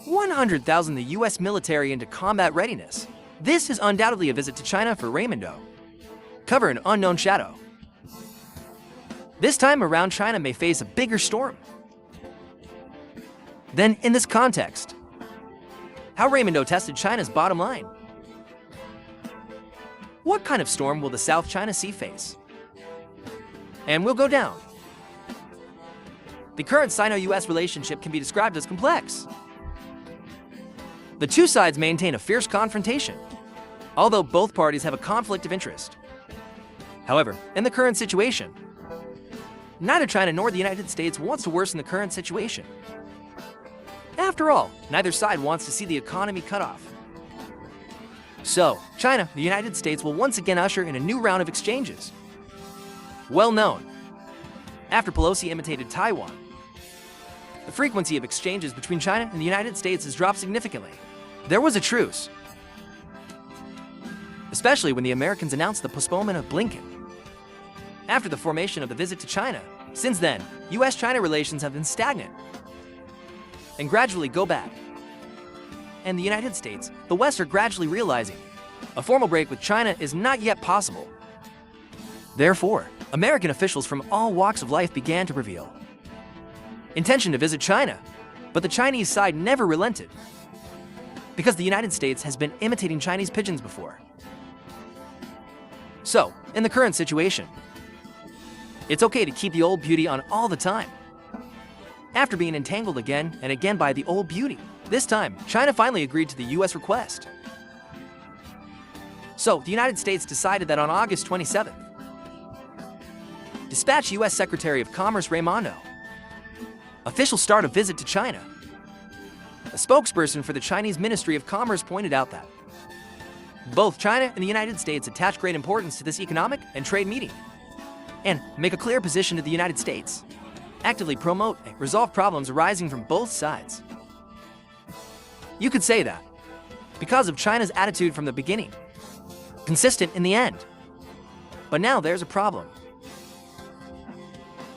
100,000 the U.S. military into combat readiness. This is undoubtedly a visit to China for Raimondo. Cover an unknown shadow. This time around, China may face a bigger storm. Then, in this context, how Raimondo tested China's bottom line. What kind of storm will the South China Sea face? And will go down. The current Sino-US relationship can be described as complex. The two sides maintain a fierce confrontation, although both parties have a conflict of interest. However, in the current situation, neither China nor the United States wants to worsen the current situation. After all, neither side wants to see the economy cut off. So, China, the United States will once again usher in a new round of exchanges. Well known. After Pelosi imitated Taiwan, the frequency of exchanges between China and the United States has dropped significantly. There was a truce, especially when the Americans announced the postponement of Blinken. After the formation of the visit to China, since then, US-China relations have been stagnant and gradually go back. And the United States, the West are gradually realizing a formal break with China is not yet possible. Therefore, American officials from all walks of life began to reveal intention to visit China, but the Chinese side never relented because the United States has been imitating Chinese pigeons before. So, in the current situation, it's okay to keep the old beauty on all the time. After being entangled again and again by the old beauty, this time, China finally agreed to the US request. So, the United States decided that on August 27th, dispatch US Secretary of Commerce Raimondo official start a visit to China. A spokesperson for the Chinese Ministry of Commerce pointed out that both China and the United States attach great importance to this economic and trade meeting and make a clear position to the United States, actively promote and resolve problems arising from both sides. You could say that because of China's attitude from the beginning, consistent in the end. But now there's a problem.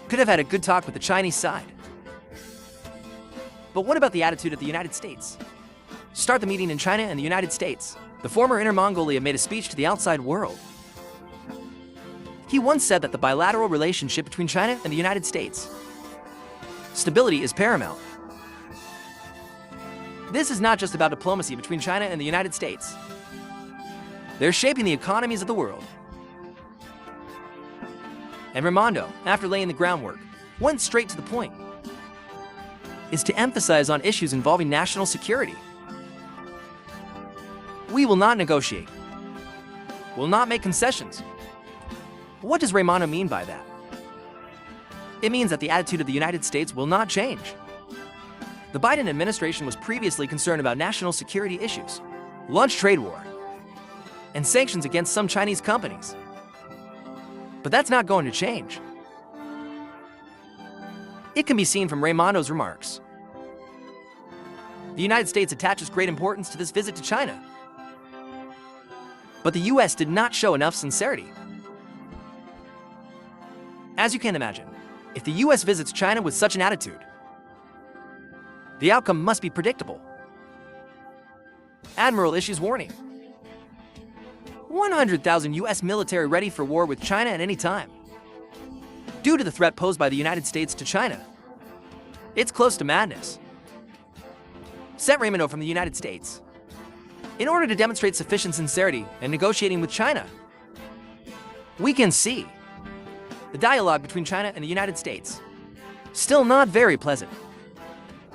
Could have had a good talk with the Chinese side. But what about the attitude of the United States? Start the meeting in China and the United States. The former Inner Mongolia made a speech to the outside world. He once said that the bilateral relationship between China and the United States, stability is paramount. This is not just about diplomacy between China and the United States. They're shaping the economies of the world. And Raimondo, after laying the groundwork, went straight to the point, is to emphasize on issues involving national security. We will not negotiate. Will not make concessions. What does Raimondo mean by that? It means that the attitude of the United States will not change. The Biden administration was previously concerned about national security issues, launch trade war, and sanctions against some Chinese companies. But that's not going to change. It can be seen from Raimondo's remarks. The United States attaches great importance to this visit to China. But the US did not show enough sincerity. As you can imagine, if the US visits China with such an attitude, the outcome must be predictable. Admiral issues warning. 100,000 US military ready for war with China at any time. Due to the threat posed by the United States to China, it's close to madness. Sent Raimondo from the United States. In order to demonstrate sufficient sincerity in negotiating with China, we can see the dialogue between China and the United States still not very pleasant.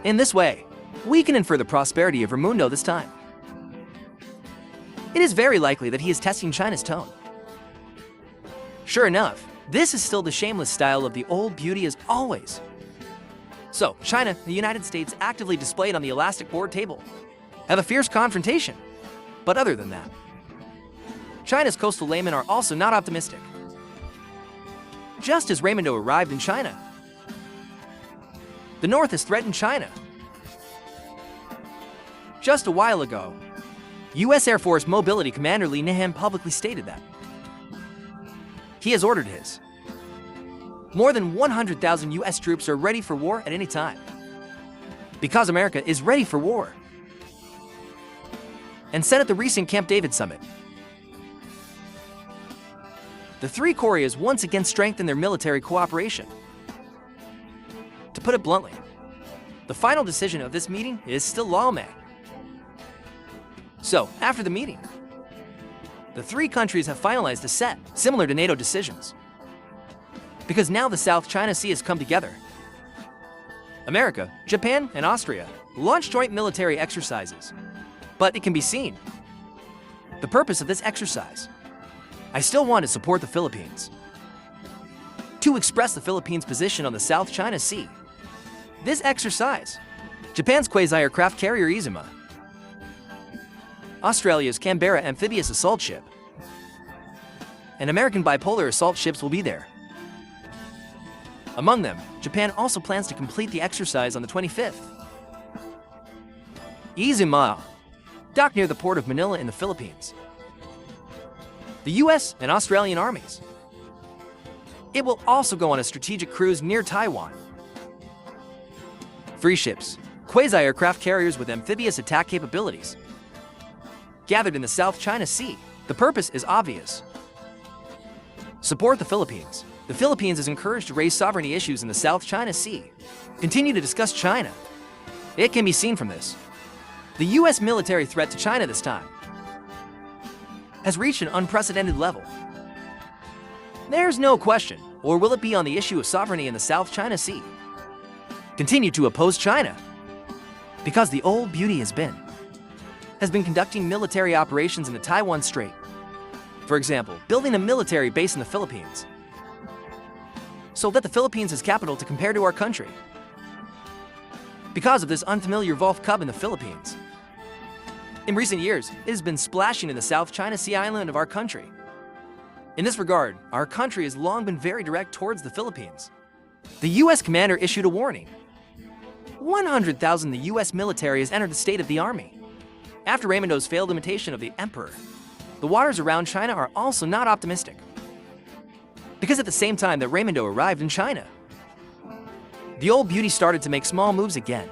In this way, we can infer the prosperity of Raimondo this time. It is very likely that he is testing China's tone. Sure enough, this is still the shameless style of the old beauty as always. So, China and the United States actively displayed on the elastic board table, have a fierce confrontation. But other than that, China's coastal laymen are also not optimistic. Just as Raimondo arrived in China, the North has threatened China. Just a while ago, U.S. Air Force Mobility Commander Lee Nahan publicly stated that he has ordered his more than 100,000 U.S. troops are ready for war at any time. because America is ready for war. And said at the recent Camp David summit, the three Koreas once again strengthened their military cooperation. To put it bluntly, the final decision of this meeting is still lawmaking. So, after the meeting, the three countries have finalized a set similar to NATO decisions. Because now the South China Sea has come together. America, Japan, and Austria launched joint military exercises. But it can be seen, the purpose of this exercise, I still want to support the Philippines. To express the Philippines' position on the South China Sea, this exercise, Japan's quasi-aircraft carrier Izuma, Australia's Canberra amphibious assault ship, and American bipolar assault ships will be there. Among them, Japan also plans to complete the exercise on the 25th. Izuma docked near the port of Manila in the Philippines. The US and Australian armies. It will also go on a strategic cruise near Taiwan. Free ships, quasi-aircraft carriers with amphibious attack capabilities, gathered in the South China Sea. The purpose is obvious. Support the Philippines. The Philippines is encouraged to raise sovereignty issues in the South China Sea. Continue to discuss China. It can be seen from this. The US military threat to China this time has reached an unprecedented level. There's no question, or will it be on the issue of sovereignty in the South China Sea? Continue to oppose China, because the old beauty has been conducting military operations in the Taiwan Strait. For example, building a military base in the Philippines, so that the Philippines is capital to compare to our country. Because of this unfamiliar Volf Cub in the Philippines. In recent years, it has been splashing in the South China Sea island of our country. In this regard, our country has long been very direct towards the Philippines. The US commander issued a warning. 100,000 the US military has entered the state of the army. After Raimondo's failed imitation of the emperor, the waters around China are also not optimistic. Because at the same time that Raimondo arrived in China, the old beauty started to make small moves again.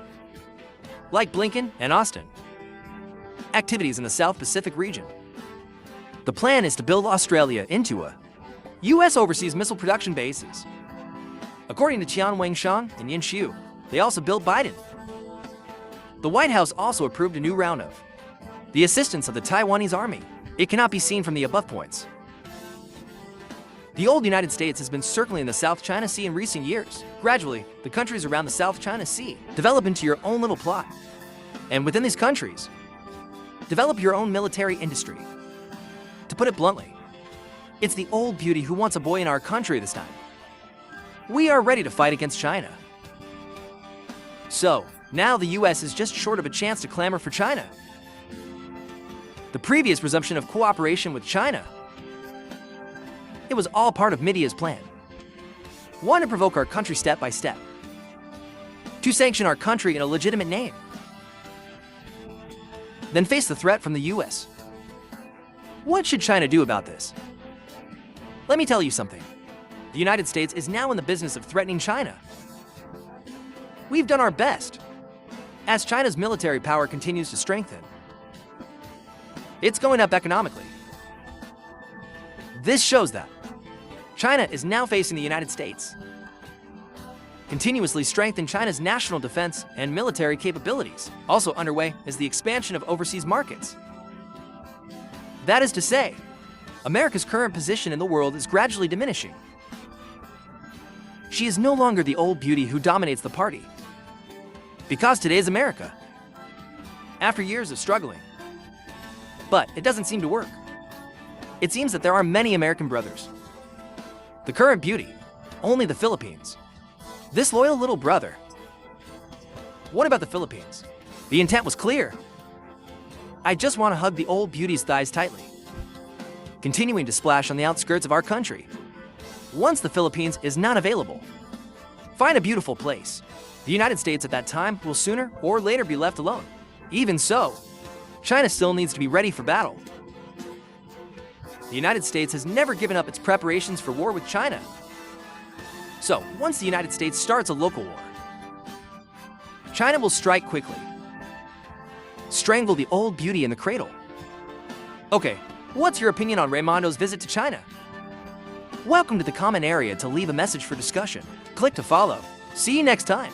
Like Blinken and Austin. Activities in the South Pacific region. The plan is to build Australia into a US overseas missile production bases. According to Qian Wangshang and Yin Xiu, they also built Biden. The White House also approved a new round of the assistance of the Taiwanese army. It cannot be seen from the above points. The old United States has been circling the South China Sea in recent years. Gradually, the countries around the South China Sea develop into your own little plot. And within these countries, develop your own military industry. To put it bluntly, it's the old beauty who wants a boy in our country this time. We are ready to fight against China. So, now the US is just short of a chance to clamor for China. The previous resumption of cooperation with China, it was all part of Media's plan. One, to provoke our country step by step. To sanction our country in a legitimate name. Then face the threat from the US. What should China do about this? Let me tell you something. The United States is now in the business of threatening China. We've done our best. As China's military power continues to strengthen, it's going up economically. This shows that China is now facing the United States. Continuously strengthen China's national defense and military capabilities. Also underway is the expansion of overseas markets. That is to say, America's current position in the world is gradually diminishing. She is no longer the old beauty who dominates the party. Because today is America. After years of struggling. But it doesn't seem to work. It seems that there are many American brothers. The current beauty, only the Philippines. This loyal little brother. What about the Philippines? The intent was clear. I just want to hug the old beauty's thighs tightly, continuing to splash on the outskirts of our country. Once the Philippines is not available, find a beautiful place. The United States at that time will sooner or later be left alone. Even so, China still needs to be ready for battle. The United States has never given up its preparations for war with China. So, once the United States starts a local war, China will strike quickly. Strangle the old beauty in the cradle. Okay, what's your opinion on Raimondo's visit to China? Welcome to the comment area to leave a message for discussion. Click to follow. See you next time.